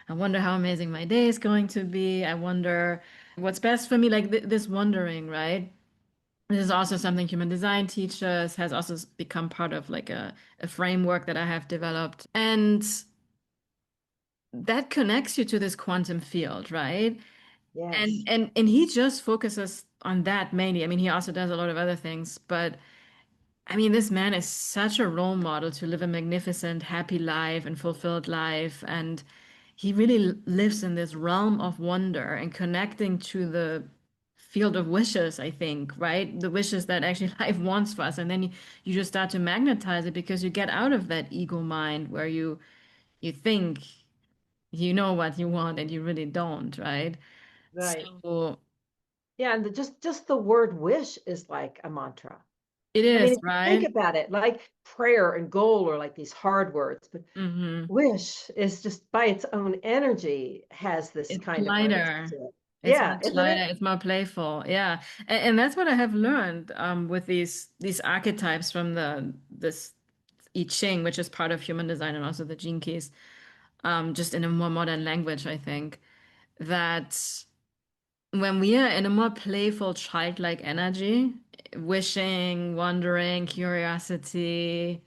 I wonder how amazing my day is going to be. I wonder what's best for me, like this wondering, right? This is also something human design teaches, has also become part of like a framework that I have developed. And that connects you to this quantum field, right? And Yes. and he just focuses on that mainly. I mean, he also does a lot of other things, but I mean, this man is such a role model to live a magnificent, happy life and fulfilled life. And he really lives in this realm of wonder and connecting to the field of wishes, I think, right? The wishes that actually life wants for us. And then you just start to magnetize it because you get out of that ego mind where you think you know what you want and you really don't, right? Right. So Yeah, and just the word wish is like a mantra. it I mean, is, if you think right? about it, like prayer and goal are like these hard words, but Mm-hmm. wish is just by its own energy has this It's kind of grace lighter. to it. It's Yeah, much isn't lighter. it? It's more playful. Yeah. And that's what I have learned with these archetypes from the this I Ching, which is part of human design and also the gene keys, just in a more modern language, I think, that when we are in a more playful, childlike energy, wishing, wondering, curiosity,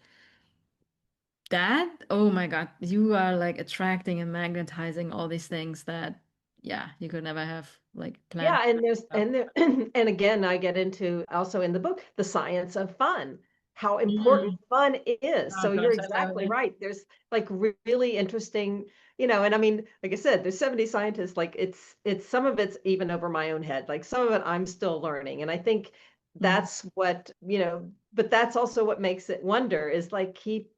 that, oh my God, you are like attracting and magnetizing all these things that, yeah, you could never have like planned. Yeah, and there's and there and again, I get into also in the book the science of fun, how important Mm. fun is. Oh So you're gosh, I love exactly it. right. There's like really interesting, and I mean, like I said, there's 70 scientists. Like it's some of it's even over my own head. Like some of it I'm still learning, and I think Mm. that's but that's also what makes it wonder is like keep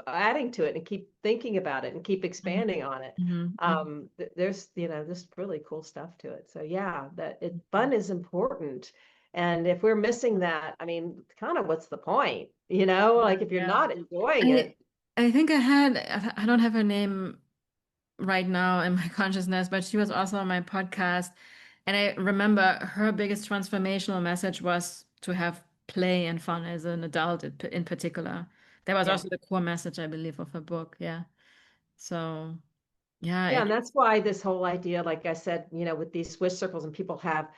adding to it and keep thinking about it and keep Mhm. expanding on it. Mhm. Mhm. There's just really cool stuff to it. So yeah, Mhm. fun is important. And if we're missing that, I mean, kind of what's the point? Yeah, Like if you're yeah. not enjoying I it. I think I don't have her name right now in my consciousness, but she was also on my podcast. And I remember her biggest transformational message was to have play and fun as an adult in particular. That was Yeah. also the core message, I believe, of her book. Yeah. So, yeah, Yeah, and that's why this whole idea, like I said, with these Swiss circles and people have,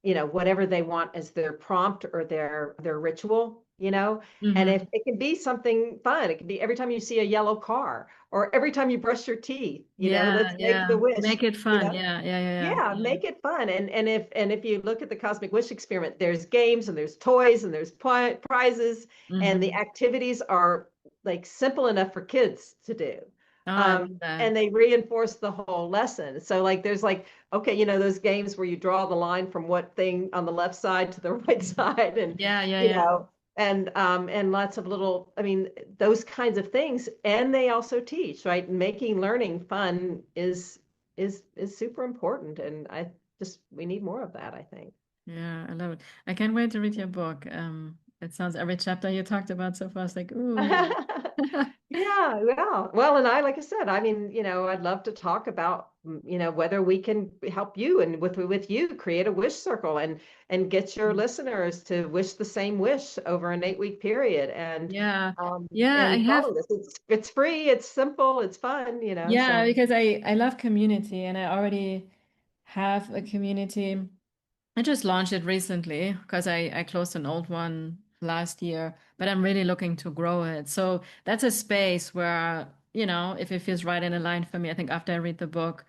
whatever they want as their prompt or their ritual, and if hmm. it can be something fun, it can be every time you see a yellow car or every time you brush your teeth, let's Yeah, make the yeah. wish, Make it you fun. know. Yeah, yeah, yeah, Yeah, yeah. make it fun. And if you look at the Cosmic Wish experiment, there's games and there's toys and there's prizes, and the Hmm. activities are like simple enough for kids to do. Oh, I love that. And they reinforce the whole lesson. So like there's like, okay, those games where you draw the line from what thing on the left side to the right Mhm. side, and Yeah, yeah, you yeah. know, and lots of little, I mean, those kinds of things. And they also teach, right? Making learning fun is super important. And we need more of that, I think. Yeah, I love it. I can't wait to read your book. It sounds every chapter you talked about so far is like, ooh, Yeah, yeah. Well, and I, like I said, I mean, I'd love to talk about, whether we can help you and with you create a wish circle and get your listeners to wish the same wish over an 8-week period Yeah. Yeah, I and have. follow this. It's free, it's simple, it's fun, Yeah, so because I love community and I already have a community. I just launched it recently because I closed an old one last year, but I'm really looking to grow it. So that's a space where, if it feels right and aligned for me, I think after I read the book,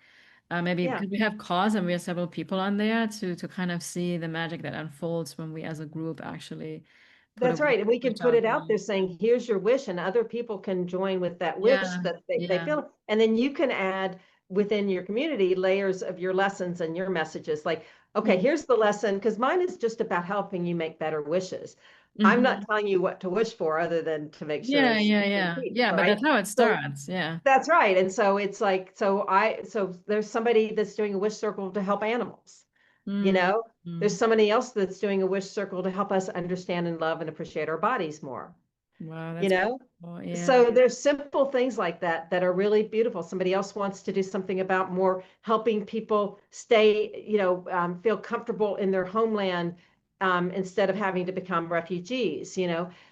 maybe yeah. because we have cause and we have several people on there to kind of see the magic that unfolds when we as a group actually put a That's right. And we can wish put out it there. out there saying, here's your wish, and other people can join with that wish Yeah, that they yeah. feel. And then you can add within your community layers of your lessons and your messages. Like, okay, Mm-hmm. here's the lesson, because mine is just about helping you make better wishes. I'm not Mm-hmm. telling you what to wish for other than to make sure Yeah, yeah, you yeah. repeat, Yeah, all but right? that's how it So starts. Yeah. that's right. And so it's like, so there's somebody that's doing a wish circle to help animals, you know? Mm-hmm. There's somebody else that's doing a wish circle to help us understand and love and appreciate our bodies more, Wow, you that's know? beautiful. Yeah. So there's simple things like that that are really beautiful. Somebody else wants to do something about more helping people stay, feel comfortable in their homeland, instead of having to become refugees,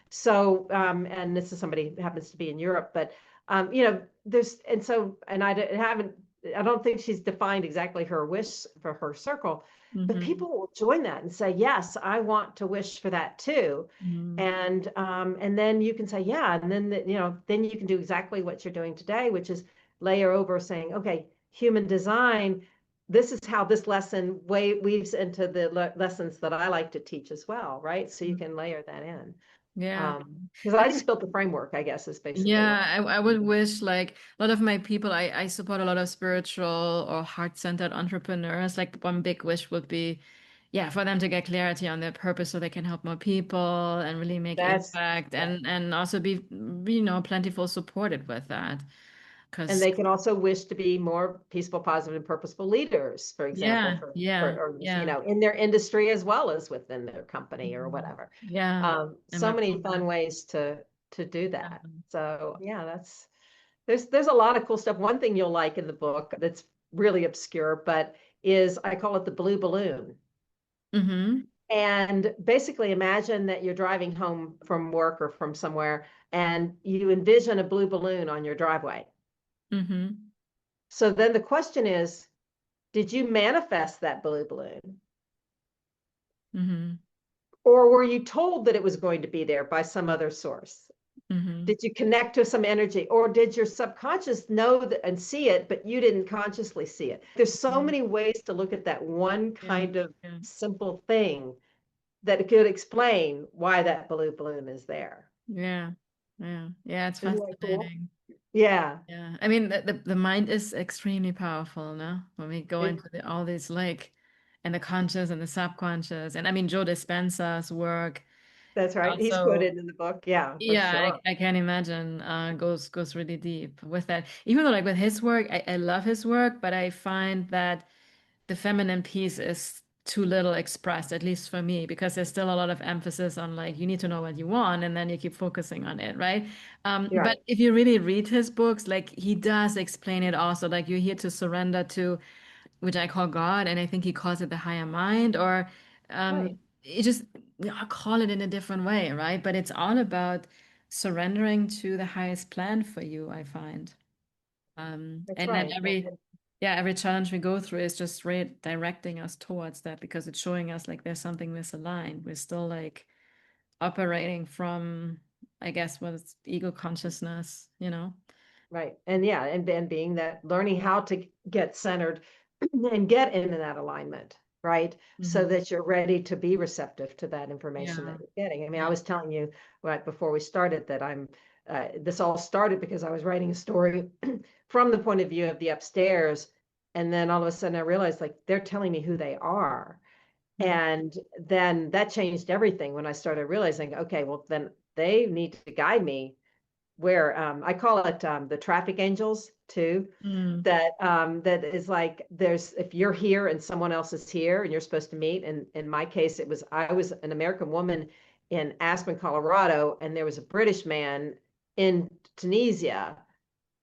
So, and this is somebody who happens to be in Europe, but, and I don't think she's defined exactly her wish for her circle, but Mm-hmm. people will join that and say, yes, I want to wish for that too. Mm-hmm. And then you can say, yeah, and then then you can do exactly what you're doing today, which is layer over saying, okay, human design, this is how this lesson weaves into the lessons that I like to teach as well, right? So you can layer that in. Yeah. Because I just built the framework, I guess, is basically what. Yeah, I would wish like a lot of my people, I support a lot of spiritual or heart-centered entrepreneurs. Like one big wish would be, yeah, for them to get clarity on their purpose so they can help more people and really make That's impact yeah. and also be, plentiful supported with that. And Because they can also wish to be more peaceful, positive, and purposeful leaders, for example, yeah, yeah, or yeah, in their industry as well as within their company or mhm, whatever. yeah, and So my many fun partner. ways to do Yeah. that. So yeah, there's a lot of cool stuff. One thing you'll like in the book that's really obscure, but is I call it the blue balloon. Mm-hmm. And basically imagine that you're driving home from work or from somewhere and you envision a blue balloon on your driveway. Mm-hmm. So then the question is, did you manifest that blue balloon? Mm-hmm. Or were you told that it was going to be there by some other source? Mm-hmm. Did you connect to some energy? Or did your subconscious know that and see it, but you didn't consciously see it? There's so Mm-hmm. many ways to look at that one Yeah. kind of Yeah. simple thing that could explain why that blue balloon is there. Yeah. Yeah. Yeah. It's Isn't that cool? fascinating. Yeah. Yeah, I mean the mind is extremely powerful, no? When we go It, into all these like and the conscious and the subconscious, and I mean Joe Dispenza's work that's right. He's also, quoted in the book. Yeah, for yeah, sure. I can imagine goes really deep with that. Even though like with his work, I love his work, but I find that the feminine piece is too little expressed, at least for me, because there's still a lot of emphasis on like you need to know what you want and then you keep focusing on it, right? You're But right. if you really read his books, like he does explain it also, like you're here to surrender to, which I call God, and I think he calls it the higher mind, or Right. it just I call it in a different way, right? But it's all about surrendering to the highest plan for you, I find. That's And then right. every challenge we go through is just redirecting us towards that because it's showing us like there's something misaligned. We're still like operating from, I guess, what's ego consciousness, you know? Right. And yeah, and being that learning how to get centered and get into that alignment, right? So Hmm. that you're ready to be receptive to that information Yeah. that you're getting. I mean, I Yeah. was telling you right before we started that this all started because I was writing a story from the point of view of the upstairs. And then all of a sudden I realized like they're telling me who they are. Mm. And then that changed everything when I started realizing, okay, well, then they need to guide me where I call it the traffic angels too. Mm. That is like there's if you're here and someone else is here and you're supposed to meet. And in my case, I was an American woman in Aspen, Colorado, and there was a British man in Tunisia.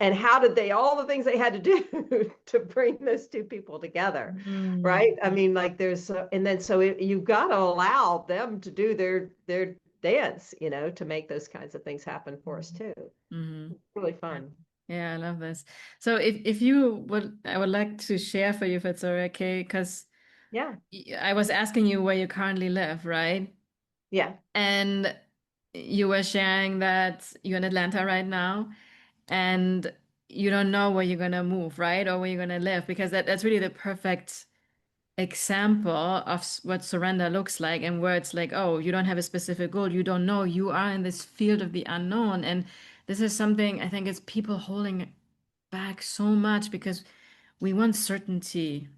And how did they, all the things they had to do to bring those two people together, Mm, right? I mean, like and then so you've got to allow them to do their dance, to make those kinds of things happen for us too. mm. It's really fun. Yeah, I love this. So if you would, I would like to share for you if it's okay, because Yeah. I was asking you where you currently live, right? Yeah. And you were sharing that you're in Atlanta right now and you don't know where you're gonna move, right? Or where you're gonna live, because that's really the perfect example of what surrender looks like and where it's like, oh, you don't have a specific goal, you don't know, you are in this field of the unknown. And this is something I think it's people holding back so much because we want certainty,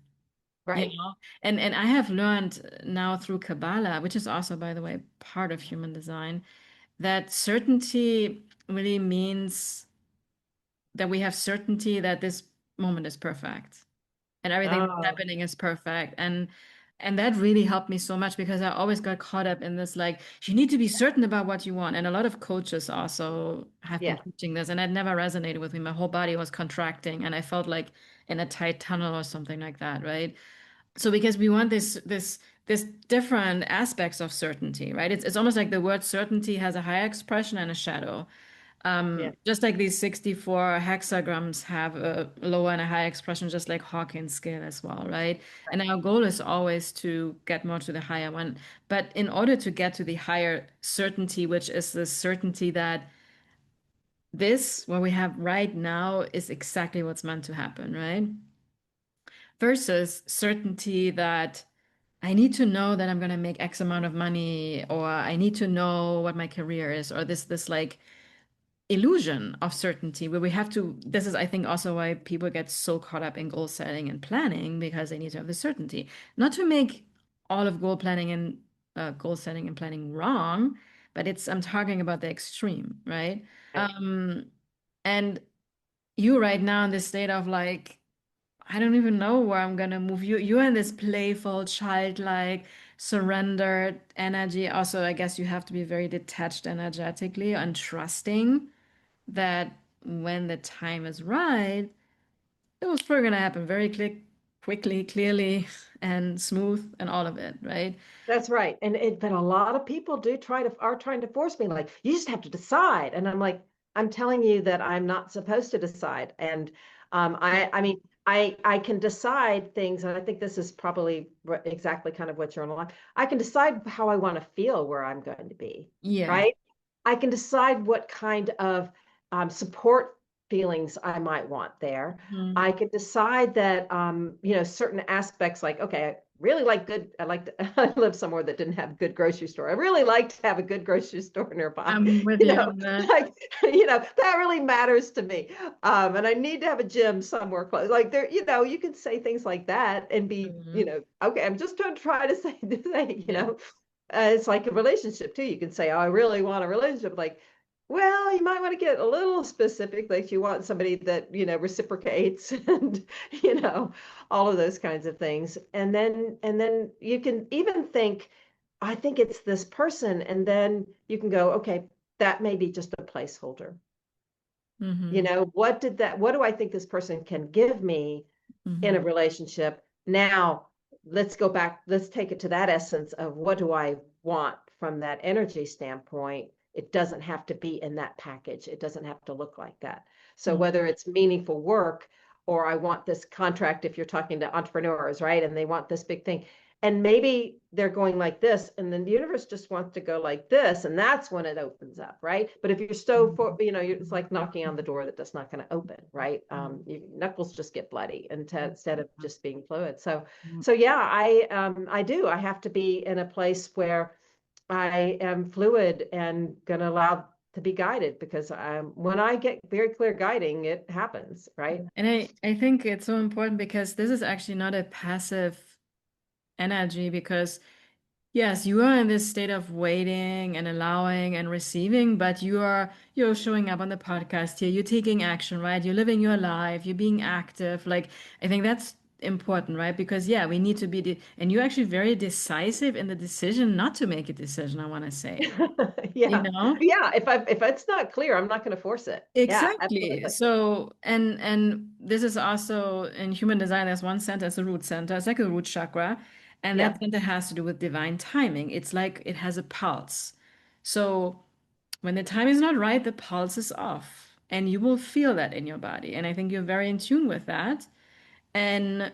you Right. know? And I have learned now through Kabbalah, which is also, by the way, part of human design, that certainty really means that we have certainty that this moment is perfect and everything that's Oh, happening is perfect. And that really helped me so much because I always got caught up in this like you need to be certain about what you want. And a lot of coaches also have been yeah. teaching this and it never resonated with me. My whole body was contracting and I felt like in a tight tunnel or something like that, right? So because we want this different aspects of certainty, right? It's almost like the word certainty has a higher expression and a shadow. Yeah. Just like these 64 hexagrams have a lower and a high expression, just like Hawkins scale as well, right? And our goal is always to get more to the higher one. But in order to get to the higher certainty, which is the certainty that this, what we have right now, is exactly what's meant to happen, right? Versus certainty that I need to know that I'm going to make X amount of money, or I need to know what my career is, or this like illusion of certainty where we have to this is I think also why people get so caught up in goal setting and planning because they need to have the certainty, not to make all of goal planning and goal setting and planning wrong, but it's I'm talking about the extreme, right? Right. And you right now in this state of like I don't even know where I'm gonna move. You're in this playful, childlike, surrendered energy. Also, I guess you have to be very detached energetically and trusting that when the time is right, it was probably going to happen very quickly, clearly, and smooth, and all of it, right? That's right. But a lot of people are trying to force me, like, you just have to decide. And I'm like, I'm telling you that I'm not supposed to decide. And I mean, I can decide things, and I think this is probably exactly kind of what you're on the line. I can decide how I want to feel where I'm going to be, Yeah. right? I can decide what kind of support feelings I might want there. Mhm. I can decide that certain aspects like, okay, I like to, I live somewhere that didn't have a good grocery store. I really like to have a good grocery store nearby. I'm with You you know, on that. like, that really matters to me. And I need to have a gym somewhere close. Like there, you can say things like that and be, Mhm. okay, I'm just trying to say this thing, Yeah. it's like a relationship too. You can say, oh, I really want a relationship. Like, well, you might want to get a little specific, like you want somebody that, reciprocates and, all of those kinds of things. And then you can even think, I think it's this person. And then you can go, okay, that may be just a placeholder. Hmm. What do I think this person can give me in a Hmm. relationship? Now, let's go back, let's take it to that essence of what do I want from that energy standpoint. It doesn't have to be in that package. It doesn't have to look like that. So whether it's meaningful work or I want this contract, if you're talking to entrepreneurs, right? And they want this big thing. And maybe they're going like this, and then the universe just wants to go like this, and that's when it opens up, right? But if you're it's like knocking on the door that that's not going to open, right? Your knuckles just get bloody instead of just being fluid. So yeah, I have to be in a place where I am fluid and gonna allow to be guided because when I get very clear guiding, it happens, right? And I think it's so important because this is actually not a passive energy because yes, you are in this state of waiting and allowing and receiving, but you're showing up on the podcast here, you're taking action, right? You're living your life, you're being active. Like I think that's important, right? Because yeah, we need to be and you're actually very decisive in the decision not to make a decision, I want to say. You Yeah. know? Yeah. If it's not clear, I'm not going to force it. Yeah, Exactly. absolutely. So, and this is also in human design, there's one center, it's a root center, it's like a root chakra, and that Yeah. center has to do with divine timing. It's like it has a pulse. So when the time is not right, the pulse is off, and you will feel that in your body. And I think you're very in tune with that. And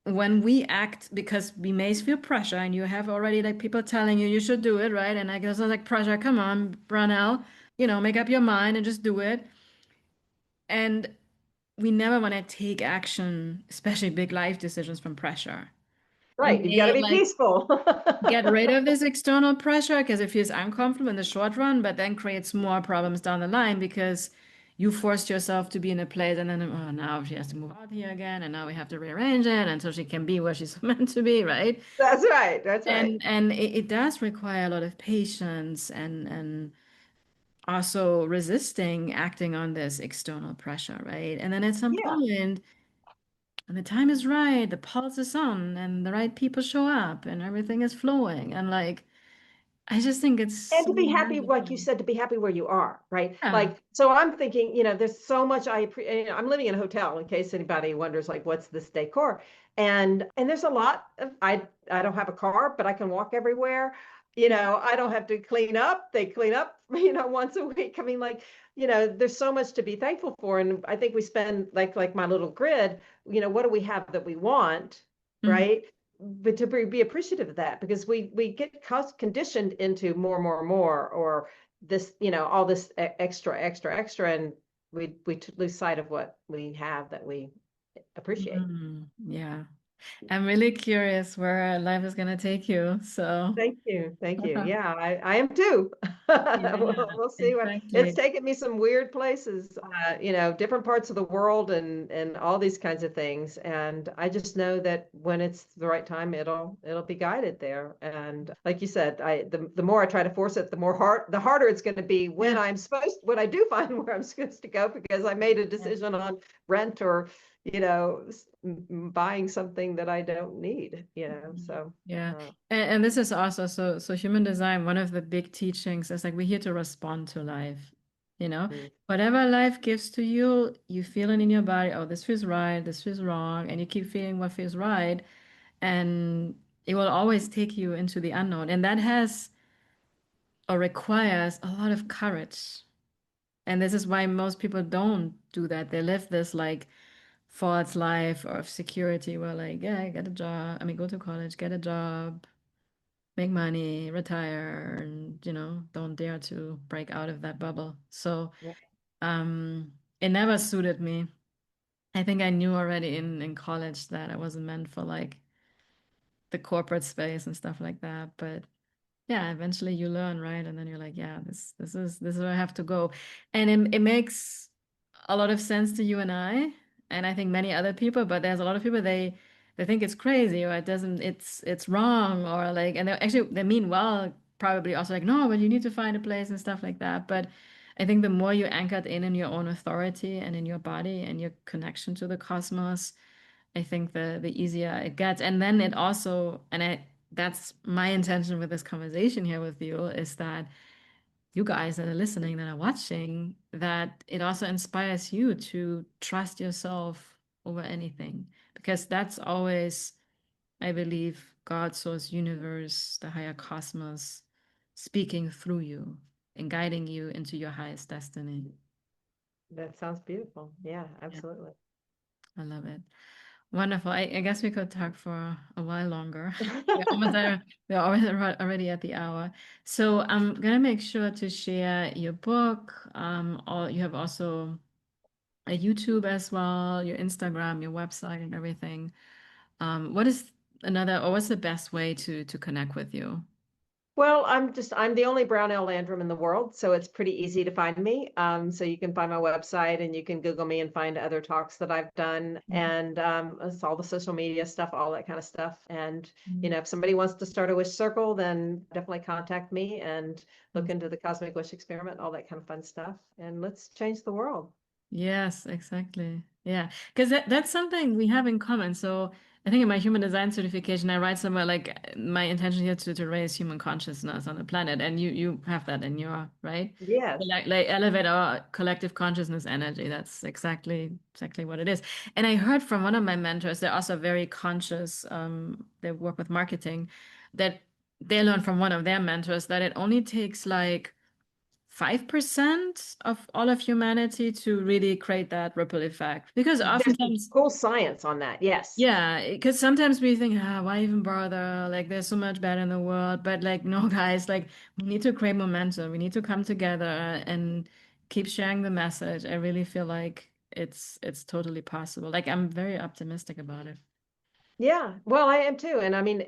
when we act, because we may feel pressure, and you have already like people telling you should do it, right? And I guess it's like pressure, come on, Brownell, make up your mind and just do it. And we never want to take action, especially big life decisions from pressure. We Right. You've got to may be like peaceful. get rid of this external pressure because it feels uncomfortable in the short run, but then creates more problems down the line because you forced yourself to be in a place and then, oh, now she has to move out here again, and now we have to rearrange it until she can be where she's meant to be, right? That's right. That's right. And it does require a lot of patience and also resisting acting on this external pressure, right? And then at some Yeah. point, when the time is right, the pulse is on, and the right people show up, and everything is flowing. And like, I just think it's And so to be happy, like you magical. said, to be happy where you are, right? Yeah. Like, so I'm thinking, there's so much I'm living in a hotel in case anybody wonders, like, what's this decor? And there's a lot of, I don't have a car, but I can walk everywhere. I don't have to clean up. They clean up, once a week. I mean, like, there's so much to be thankful for. And I think we spend like my little grid, what do we have that we want, Mhm. right? But to be appreciative of that, because we get conditioned into more, more, more, or this, all this extra, extra, extra, and we lose sight of what we have that we appreciate. Yeah. I'm really curious where life is going to take you. So, Thank you. Thank you. Yeah, I am too. yeah, We'll see what it's exactly. taken me some weird places, different parts of the world and all these kinds of things. And I just know that when it's the right time, it'll be guided there. And like you said, the more I try to force it, the harder it's going to be Yeah. when I do find where I'm supposed to go because I made a Yeah. decision on rent or, buying something that I don't need, so. Yeah. Uh, And this is also so human design, one of the big teachings is like we're here to respond to life. You know, mm. whatever life gives to you, you feel it in your body. Oh, this feels right, this feels wrong, and you keep feeling what feels right, and it will always take you into the unknown. And that has or requires a lot of courage. And this is why most people don't do that. They live this like false life of security where like, yeah, get a job. I mean, go to college, get a job, make money, retire, and don't dare to break out of that bubble. So um it never suited me. I think I knew already in college that I wasn't meant for like the corporate space and stuff like that. But yeah, eventually you learn, right? And then you're like, yeah, this is where I have to go. And it makes a lot of sense to you and I think many other people, but there's a lot of people they think it's crazy or it doesn't it's wrong or like and they mean well, probably also like, no, but you need to find a place and stuff like that. But I think the more you anchored in your own authority and in your body and your connection to the cosmos, I think the easier it gets. And then it also, and that's my intention with this conversation here with you, is that you guys that are listening, that are watching, that it also inspires you to trust yourself over anything. Because that's always, I believe, God, source, universe, the higher cosmos speaking through you and guiding you into your highest destiny. That sounds beautiful. Yeah, Yeah, absolutely. I love it. Wonderful. I guess we could talk for a while longer. We're almost there. We're already at the hour. So I'm gonna make sure to share your book. Or you have also a YouTube as well, your Instagram, your website, and everything. What is another, or what's the best way to connect with you? Well, I'm the only Brownell Landrum in the world, so it's pretty easy to find me. So you can find my website and you can Google me and find other talks that I've done and it's all the social media stuff, all that kind of stuff. And, Mhm. if somebody wants to start a wish circle, then definitely contact me and look Sounds- into the Cosmic Wish Experiment, all that kind of fun stuff. And let's change the world. Yes, exactly. Yeah, because that's something we have in common. So I think in my human design certification, I write somewhere like my intention here to raise human consciousness on the planet, and you have that in your right. Yes. Like elevate our collective consciousness energy. That's exactly what it is. And I heard from one of my mentors, they're also very conscious. They work with marketing, that they learned from one of their mentors that it only takes like 5% of all of humanity to really create that ripple effect. Because There's some oftentimes, cool science on that. Yes. yeah, because sometimes we think, why even bother? Like, there's so much bad in the world. But, like, no, guys, like, we need to create momentum. We need to come together and keep sharing the message. I really feel like it's totally possible. Like, I'm very optimistic about it. Yeah, well, I am too. And I mean,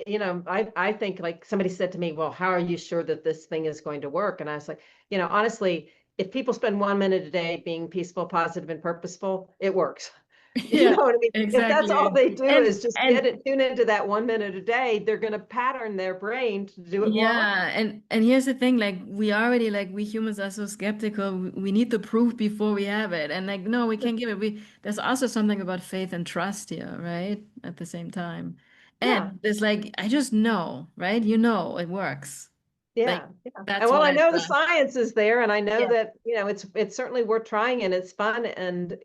I think like somebody said to me, well, how are you sure that this thing is going to work? And I was like, honestly, if people spend 1 minute a day being peaceful, positive, and purposeful, it works. You Yeah, know what I mean? If that's all exactly. they do And is just and tune into that 1 minute a day, they're going to pattern their brain to do it more often. yeah, and here's the thing, like we already like we humans are so skeptical. We need the proof before we have it. And like no, we can't give it. We there's also something about faith and trust here, right? At the same time. Yeah. And there's like I just know, right? You know it works. Like Yeah, yeah. And that's well, what I I know the thought. science is there, and I know Yeah. that, it's certainly worth trying and it's fun and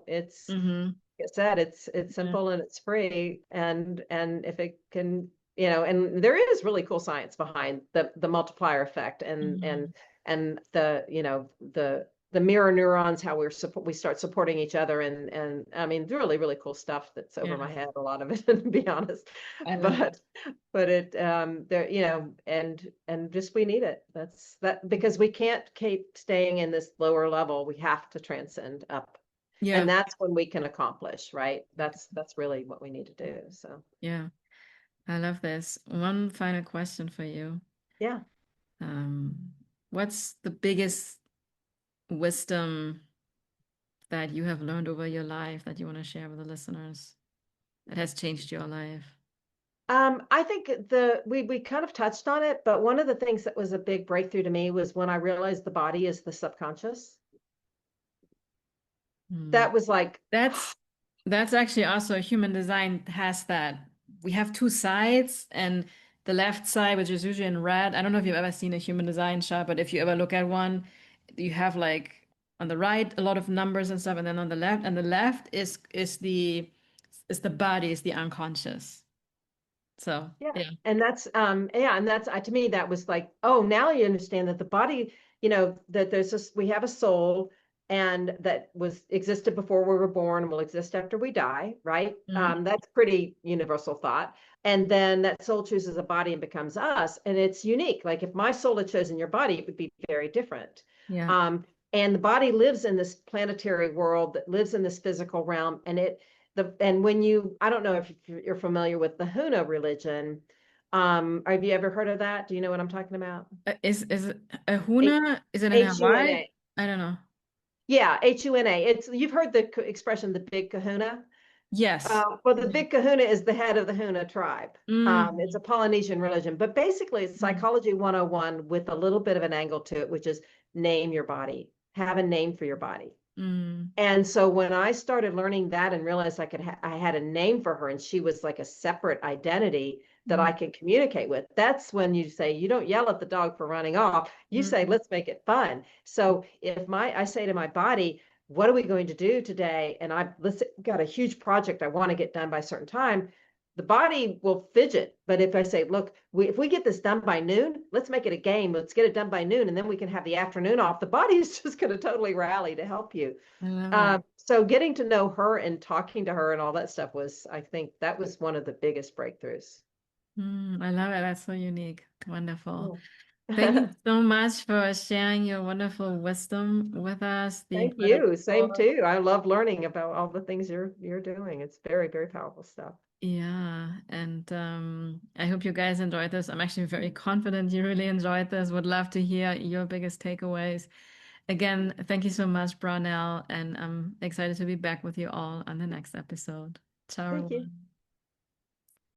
it's Mm-hmm. like I said, it's Yeah. simple and it's free and if it can, and there is really cool science behind the multiplier effect Mm-hmm. and the mirror neurons, how we start supporting each other and I mean really cool stuff that's over Yeah. my head, a lot of it, to be honest. I love it. But it there and just we need it. That's that because we can't keep staying in this lower level. We have to transcend up. And Yeah. that's when we can accomplish, right? That's really what we need to do. So Yeah. I love this. One final question for you. yeah. Um, what's the biggest wisdom that you have learned over your life that you want to share with the listeners that has changed your life? I think we kind of touched on it, but one of the things that was a big breakthrough to me was when I realized the body is the subconscious. Hmm. That was like, That's that's actually also human design has that. We have two sides, and the left side, which is usually in red. I don't know if you've ever seen a human design chart, but if you ever look at one, you have like on the right a lot of numbers and stuff, and then on the left, and the left is the body, is the unconscious. So yeah. yeah. And that's to me, that was like, oh, now you understand that the body, that there's this, we have a soul and that was existed before we were born and will exist after we die, right? Mhm. That's pretty universal thought. And then that soul chooses a body and becomes us. And it's unique. Like if my soul had chosen your body, it would be very different. Yeah. Um, and the body lives in this planetary world that lives in this physical realm. And when I don't know if you're familiar with the Huna religion. Have you ever heard of that? Do you know what I'm talking about? Is it a H Huna? Is it in Hawaii? Huna. I don't know. Yeah, Huna. You've heard the expression the big kahuna. Yes. Well, the big kahuna is the head of the Huna tribe. It's a Mm. Polynesian religion, but basically it's Mm. psychology 101 with a little bit of an angle to it, which is name your body, have a name for your body. Mm. And so when I started learning that and realized I had a name for her and she was like a separate identity that I Mm. could communicate with, that's when you say you don't yell at the dog for running off. You say, Mm. let's make it fun. So if I say to my body, what are we going to do today? And I've got a huge project I want to get done by a certain time. The body will fidget. But if I say, look, if we get this done by noon, let's make it a game. Let's get it done by noon, and then we can have the afternoon off. The body is just going to totally rally to help you. I love it. So getting to know her and talking to her and all that stuff I think that was one of the biggest breakthroughs. I love it. That's so unique. Wonderful. Thank you Yeah. so much for sharing your wonderful wisdom with us. The Thank incredible you. Same book. too. I love learning about all the things you're doing. It's very, very powerful stuff. Yeah, and I hope you guys enjoyed this. I'm actually very confident you really enjoyed this. Would love to hear your biggest takeaways. Again, thank you so much, Brownell, and I'm excited to be back with you all on the next episode. Thank Ciao. you.